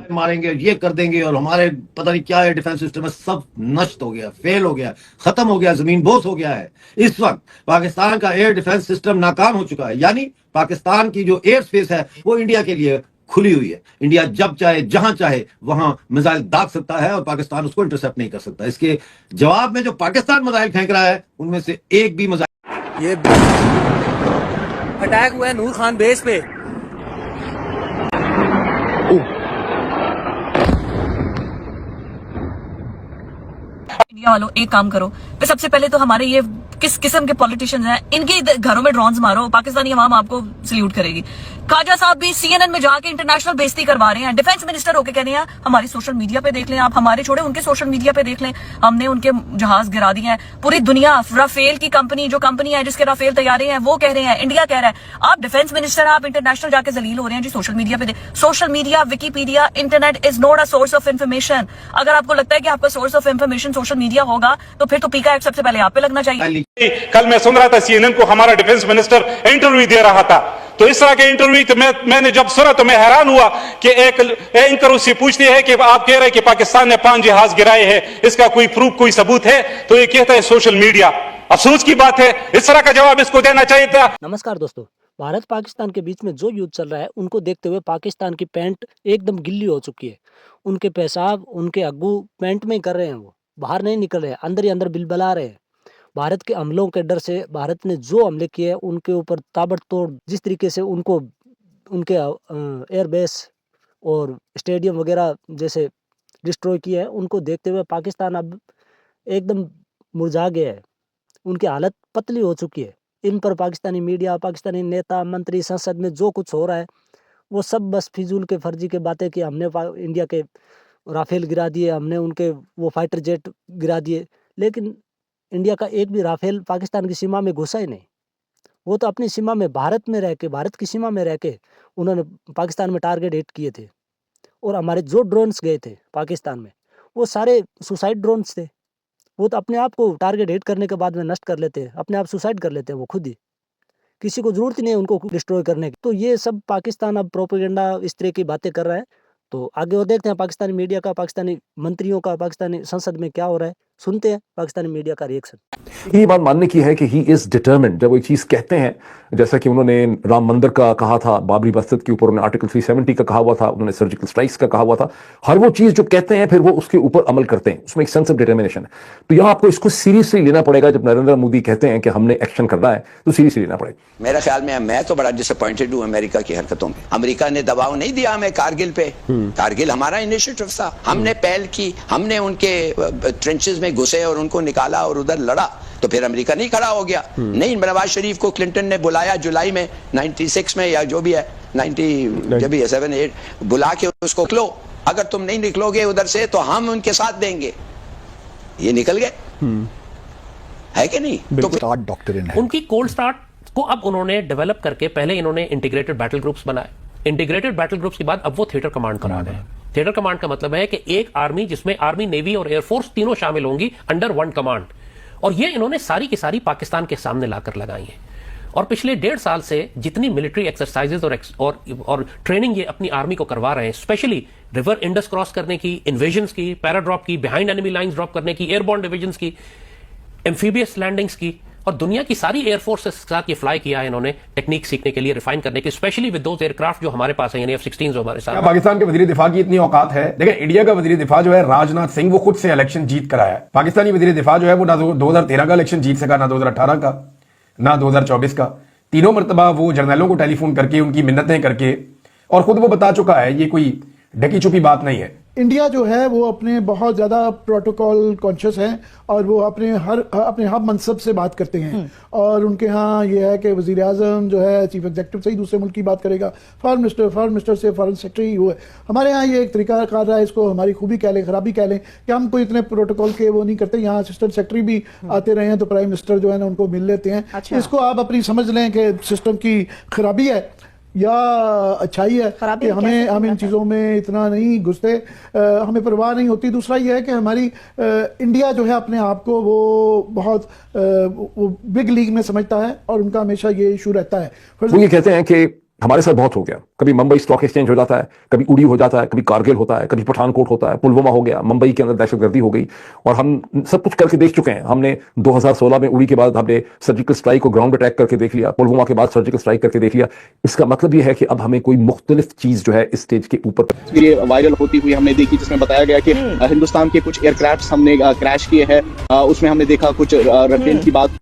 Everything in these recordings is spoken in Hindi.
मारेंगे, ये कर देंगे, और हमारे पता नहीं क्या है डिफेंस सिस्टम है, सब नष्ट हो गया, फेल हो गया, खत्म हो गया, जमीन बोस हो गया है। इस वक्त पाकिस्तान का एयर डिफेंस सिस्टम नाकाम हो चुका है, यानी पाकिस्तान की जो एयर स्पेस है वो इंडिया के लिए खुली हुई है। इंडिया जब चाहे जहां चाहे वहां मिसाइल दाग सकता है और पाकिस्तान उसको इंटरसेप्ट नहीं कर सकता। इसके जवाब में जो पाकिस्तान मिसाइल फेंक रहा है उनमें से एक भी मिसाइल, ये अटैक हुआ है नूर खान बेस पे। इंडिया वालों एक काम करो, तो सबसे पहले तो हमारे ये किस किस्म के पॉलिटिशियंस हैं, इनके घरों में ड्रोन्स मारो, पाकिस्तानी अवाम आपको सल्यूट करेगी। खाजा साहब भी सीएनएन में जाके इंटरनेशनल बेइज्जती करवा रहे हैं, डिफेंस मिनिस्टर होके कह रहे हैं हमारी सोशल मीडिया पे देख लें, आप हमारे छोड़े उनके सोशल मीडिया पे देख लें, हमने उनके जहाज गिरा दिए हैं। पूरी दुनिया राफेल की कंपनी, जो कंपनी है जिसके राफेल तैयारे हैं, वो कह रहे हैं, इंडिया कह रहा है। आप डिफेंस मिनिस्टर, आप इंटरनेशनल जाके जलील हो रहे हैं जी सोशल मीडिया पे। Social media, Wikipedia, internet is not a source of information. अगर आपको लगता है कि आपका source of information social media होगा तो फिर तो पीका एक्ट सबसे पहले आप पे लगना चाहिए। कल मैं सुन रहा था सीएनएन को हमारा डिफेंस मिनिस्टर इंटरव्यू दे रहा था, तो इस तरह के इंटरव्यू तो मैंने जब सुना तो मैं हैरान हुआ कि एक एंकर उससे पूछते हैं कि आप कह रहे हैं कि पाकिस्तान ने 5 जहाज गिराए हैं, इसका कोई प्रूफ, कोई सबूत है? तो ये कहता है सोशल मीडिया। अफसोस की बात है, इस तरह का जवाब इसको देना चाहिए था। नमस्कार दोस्तों, भारत पाकिस्तान के बीच में जो युद्ध चल रहा है उनको देखते हुए पाकिस्तान की पैंट एकदम गिल्ली हो चुकी है। उनके पेशाब, उनके अग्गू पैंट में ही कर रहे हैं, वो बाहर नहीं निकल रहे हैं, अंदर ही अंदर बिलबला रहे हैं। भारत के हमलों के डर से भारत ने जो हमले किए हैं उनके ऊपर ताबड़तोड़, जिस तरीके से उनको उनके एयरबेस और स्टेडियम वगैरह जैसे डिस्ट्रॉय किए हैं, उनको देखते हुए पाकिस्तान अब एकदम मुरझा गया है। उनकी हालत पतली हो चुकी है। इन पर पाकिस्तानी मीडिया, पाकिस्तानी नेता, मंत्री, संसद में जो कुछ हो रहा है वो सब बस फिजूल के फर्जी के बातें कि हमने इंडिया के राफेल गिरा दिए, हमने उनके वो फाइटर जेट गिरा दिए। लेकिन इंडिया का एक भी राफेल पाकिस्तान की सीमा में घुसा ही नहीं। वो तो अपनी सीमा में, भारत में रह के, भारत की सीमा में रह के उन्होंने पाकिस्तान में टारगेट हिट किए थे। और हमारे जो ड्रोन्स गए थे पाकिस्तान में वो सारे सुसाइड ड्रोन्स थे। वो तो अपने आप को टारगेट हिट करने के बाद में नष्ट कर लेते हैं, अपने आप सुसाइड कर लेते हैं वो खुद ही। किसी को ज़रूरत ही नहीं है उनको डिस्ट्रॉय करने की। तो ये सब पाकिस्तान अब प्रोपेगेंडा इस तरह की बातें कर रहा है। तो आगे और देखते हैं पाकिस्तानी मीडिया का, पाकिस्तानी मंत्रियों का, पाकिस्तानी संसद में क्या हो रहा है। सुनते हैं पाकिस्तानी मीडिया का रिएक्शन। ये बात मानने की है कि ही इज डिटर्मिन्ड। जब वो एक चीज कहते हैं, जैसा कि उन्होंने राम मंदिर का कहा था, बाबरी मस्जिद के ऊपर उन्होंने आर्टिकल 370 का कहा हुआ था, उन्होंने सर्जिकल स्ट्राइक्स का कहा हुआ था, हर वो चीज जो कहते हैं फिर वो उसके ऊपर अमल करते हैं, उसमें एक सेंस ऑफ डिटर्मिनेशन है। तो यहां आपको इसको सीरियसली लेना पड़ेगा। जब नरेंद्र मोदी कहते हैं कि हमने एक्शन करना है तो सीरियसली लेना पड़ेगा। मेरा ख्याल में मैं तो बड़ा डिसअपॉइंटेड हूं अमेरिका की हरकतों में। अमेरिका ने दबाव नहीं दिया हमें कारगिल पे। कारगिल हमारा इनिशिएटिव था, हमने पहल की, हमने उनके ट्रेंचेस में घुसे और उनको निकाला और उधर लड़ा। तो फिर अमेरिका नहीं खड़ा हो गया। नहीं, नवाज शरीफ को क्लिंटन ने बुलाया जुलाई में 96 में, या जो भी है 90 जब भी है 7-8, बुला के उसको निकलो, अगर तुम नहीं निकलोगे उधर से तो हम उनके साथ देंगे। ये निकल गए, है कि नहीं? तो डॉक्टरीन है उनकी। कोल्ड स्टार्ट को अब उन्होंने डेवलप करके पहले इन्होंने इंटीग्रेटेड बैटल ग्रुप्स बनाए। इंटीग्रेटेड बैटल ग्रुप्स के बाद अब वो थिएटर कमांड करा गए। थिएटर कमांड का मतलब है कि एक आर्मी जिसमें आर्मी, नेवी और एयरफोर्स तीनों शामिल होंगी अंडर वन कमांड। और ये इन्होंने सारी की सारी पाकिस्तान के सामने लाकर लगाई है। और पिछले 1.5 साल से जितनी मिलिट्री एक्सरसाइजेज और ट्रेनिंग ये अपनी आर्मी को करवा रहे हैं, स्पेशली रिवर इंडस क्रॉस करने की, इन्वेजन्स की, पैराड्रॉप की, बिहाइंड एनिमी लाइंस ड्रॉप करने की, एयरबॉर्न डिविजन्स की, एम्फीबियस लैंडिंग्स की, और दुनिया की सारी एयरफोर्स के साथ ये फ्लाई किया है इन्होंने टेक्निक सीखने के लिए, रिफाइन करने की, स्पेशली विद दोज एयरक्राफ्ट जो हमारे पास है, यानी F-16 जो हमारे साथ। पाकिस्तान के वजीर दिफा की इतनी औकात है? देखिए, इंडिया का वजीर दिफा जो है राजनाथ सिंह, वो खुद से इलेक्शन जीत कर आया है। पाकिस्तानी वजीर दिफा जो है वो ना 2013 का इलेक्शन जीत सका, ना 2018 का, ना 2024 का। तीनों मरतबा वो जर्नलों को टेलीफोन करके, उनकी मिन्नतें करके, और खुद वो बता चुका है, ये कोई ढकी छुपी बात नहीं है। इंडिया जो है वो अपने बहुत ज़्यादा प्रोटोकॉल कॉन्शियस है और वो अपने हर मनसब से बात करते हैं। और उनके यहाँ ये है कि वज़ीर आज़म जो है चीफ एग्जीक्यूटिव से ही दूसरे मुल्क की बात करेगा, फॉरेन मिनिस्टर से फॉरेन सेक्रेटरी हुए। हमारे यहाँ ये एक तरीका कार रहा है, इसको हमारी खूबी कह लें, खराबी कह लें, कि हम कोई इतने प्रोटोकॉल के वो नहीं करते। यहाँ असिस्टेंट सेक्रेटरी भी आते रहे हैं तो प्राइम मिनिस्टर जो है ना उनको मिल लेते हैं। अच्छा। इसको आप अपनी समझ लें कि सिस्टम की खराबी है या अच्छाई है कि हम इन चीज़ों में इतना नहीं घुसते, हमें परवाह नहीं होती। दूसरा ये है कि हमारी इंडिया जो है अपने आप को वो बहुत वो बिग लीग में समझता है और उनका हमेशा ये इशू रहता है। वो ये कहते हैं कि हमारे साथ बहुत हो गया। कभी मुंबई स्टॉक एक्सचेंज हो जाता है, कभी उड़ी हो जाता है, कभी कारगिल होता है, कभी पठानकोट होता है, पुलवामा हो गया, मुंबई के अंदर दहशतगर्दी हो गई, और हम सब कुछ करके देख चुके हैं। हमने 2016 में उड़ी के बाद हमने सर्जिकल स्ट्राइक को ग्राउंड अटैक करके देख लिया, पुलवामा के बाद सर्जिकल स्ट्राइक करके देख लिया। इसका मतलब यह है कि अब हमें कोई मुख्तलिफ चीज जो है इस स्टेज के ऊपर तस्वीरें वायरल होती हुई हमने देखी, जिसमें बताया गया कि हिंदुस्तान के कुछ एयरक्राफ्ट हमने क्रैश किए हैं। उसमें हमने देखा कुछ राफेल की बात,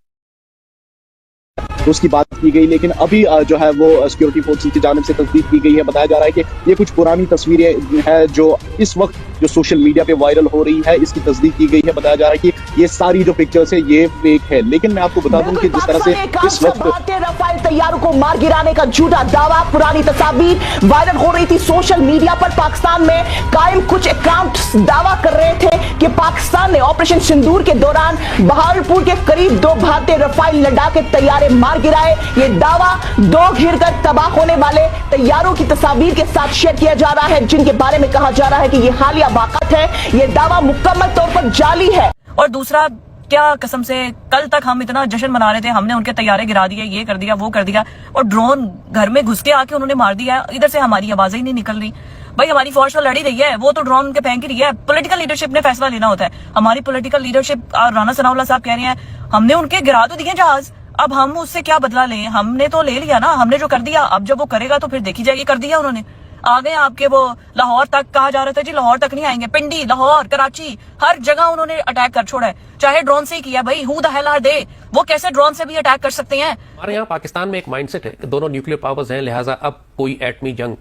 उसकी बात की गई, लेकिन अभी जो है वो सिक्योरिटी फोर्सेस की जानिब से तस्दीक की गई है। बताया जा रहा है कि ये कुछ पुरानी तस्वीरें हैं जो इस वक्त जो सोशल मीडिया पे वायरल हो रही है, इसकी तस्दीक की गई है। बताया जा रहा है कि ये सारी जो पिक्चर्स है ये फेक है। लेकिन मैं आपको बता दूं कि जिस तरह से इस वक्त भारतीय रफाल तैयारों को मार गिराने का झूठा दावा, पुरानी तस्वीर वायरल हो रही थी सोशल मीडिया पर। पाकिस्तान में कायम कुछ अकाउंट्स दावा कर रहे थे कि पाकिस्तान ने ऑपरेशन सिंदूर के दौरान बहावलपुर के करीब 2 भारतीय रफाल लड़ाके तैयारे मार गिराए। ये दावा 2 घिरकर तबाह होने वाले तैयारों की तस्वीर के साथ शेयर किया जा रहा है, जिनके बारे में कहा जा रहा है कि ये हालिया वाक़अत है। ये दावा मुकम्मल तौर पर जाली है। और दूसरा, क्या कसम से कल तक हम इतना जश्न मना रहे थे, हमने उनके तैयारे गिरा दिए, ये कर दिया, वो कर दिया, और ड्रोन घर में घुस के आके उन्होंने मार दिया। इधर से हमारी आवाजें ही नहीं निकल रही। भाई हमारी फौज तो लड़ी रही है, वो तो ड्रोन के फेंक ही रही है। पॉलिटिकल लीडरशिप ने फैसला लेना होता है। हमारी पॉलिटिकल लीडरशिप, राना सनाउल्लाह साहब कह रहे हैं हमने उनके गिरा तो दिए जहाज, अब हम उससे क्या बदला लें? हमने तो ले लिया ना, हमने जो कर दिया, अब जब वो करेगा तो फिर देखी जाएगी। कर दिया उन्होंने, आ गए आपके वो लाहौर तक। कहा जा रहा था जी लाहौर तक नहीं आएंगे, पिंडी, लाहौर, कराची, हर जगह उन्होंने अटैक कर छोड़ा है, चाहे ड्रोन से ही किया। भाई who the hell are they? वो कैसे ड्रोन से भी अटैक कर सकते हैं? हमारे यहाँ पाकिस्तान में एक माइंडसेट है कि दोनों न्यूक्लियर पावर्स हैं, लिहाजा अब कोई एटमी जंग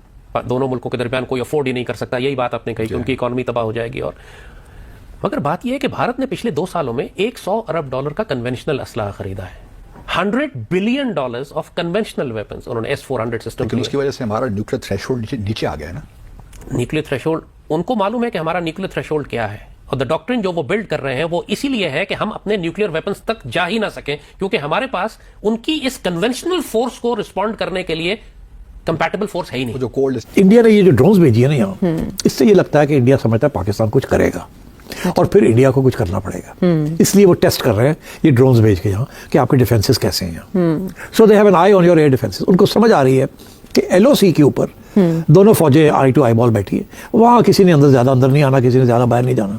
दोनों मुल्कों के दरमियान कोई अफोर्ड ही नहीं कर सकता। यही बात आपने कही कि उनकी इकोनॉमी तबाह हो जाएगी। और मगर बात यह है कि भारत ने पिछले 2 सालों में $100 अरब का कन्वेंशनल असलाह खरीदा है। $100 बिलियन ऑफ कन्वेंशनल वेपन्स उन्होंने S-400 सिस्टम। लेकिन उसकी वजह से हमारा न्यूक्लियर थ्रेशोल्ड नीचे आ गया है ना। न्यूक्लियर थ्रेशोल्ड, उनको मालूम है कि हमारा न्यूक्लियर थ्रेशोल्ड क्या है, और द डॉक्ट्रिन जो वो बिल्ड कर रहे हैं वो इसीलिए है कि हम अपने न्यूक्लियर वेपन्स तक जा ही ना सकें, क्योंकि हमारे पास उनकी इस कन्वेंशनल फोर्स को रिस्पॉन्ड करने के लिए कंपैटिबल फोर्स है ही नहीं। जो कोल्ड इंडिया ने ये जो ड्रोन्स भेजी है ना यहाँ, इससे ये लगता है कि इंडिया समझता है पाकिस्तान कुछ करेगा और फिर इंडिया को कुछ करना पड़ेगा। इसलिए वो टेस्ट कर रहे हैं ये ड्रोन्स भेज के यहाँ कि आपके डिफेंसेस कैसे हैं यहाँ। So they have an eye on your air defences. उनको समझ आ रही है कि LOC के ऊपर दोनों फौजें आई टू आई बॉल बैठी है, वहाँ किसी ने अंदर नहीं आना, किसी ने ज्यादा बाहर नहीं जाना,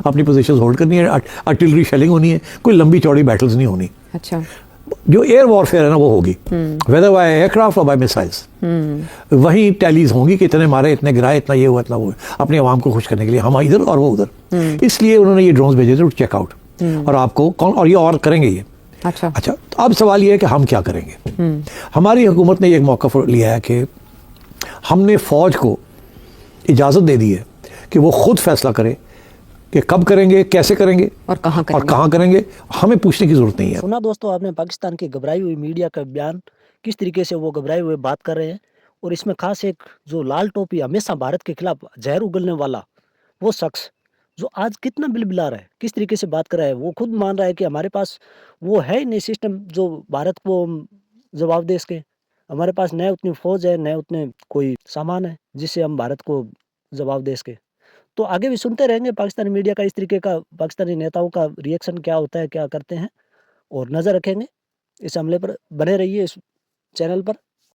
अपनी पोजीशंस होल्ड करनी है, आर्टिलरी शेलिंग होनी है, कोई लंबी चौड़ी बैटल्स नहीं होनी। अच्छा, जो एयर वॉरफेयर है ना वो होगी, वेदर बाय एयरक्राफ्ट और बाय मिसाइल्स। वहीं टैलीज होंगी कि इतने मारे, इतने गिराए, इतना ये हुआ, इतना वो, अपने आवाम को खुश करने के लिए, हम इधर और वो उधर। इसलिए उन्होंने ये ड्रोन्स भेजे थे चेकआउट, और आपको कौन, और ये और करेंगे ये। अच्छा, तो अब सवाल ये है कि हम क्या करेंगे। हमारी हुकूमत ने एक मौका लिया है कि हमने फौज को इजाज़त दे दी है कि वो खुद फैसला करे कि कब करेंगे, कैसे करेंगे और कहाँ करेंगे। हमें पूछने की जरूरत नहीं है। सुना दोस्तों आपने पाकिस्तान की घबराई हुई मीडिया का बयान, किस तरीके से वो घबराए हुए बात कर रहे हैं। और इसमें खास एक जो लाल टोपी हमेशा भारत के खिलाफ जहर उगलने वाला वो शख्स जो आज कितना बिलबिला रहा है, किस तरीके से बात कर रहा है। वो खुद मान रहा है कि हमारे पास वो है ही नहीं सिस्टम जो भारत को जवाब दे सके। हमारे पास न उतनी फौज है, न उतने कोई सामान है जिससे हम भारत को जवाब दे सके। तो आगे भी सुनते रहेंगे पाकिस्तानी मीडिया का इस तरीके का, पाकिस्तानी नेताओं का रिएक्शन क्या होता है, क्या करते हैं, और नज़र रखेंगे इस हमले पर। बने रहिए इस चैनल पर।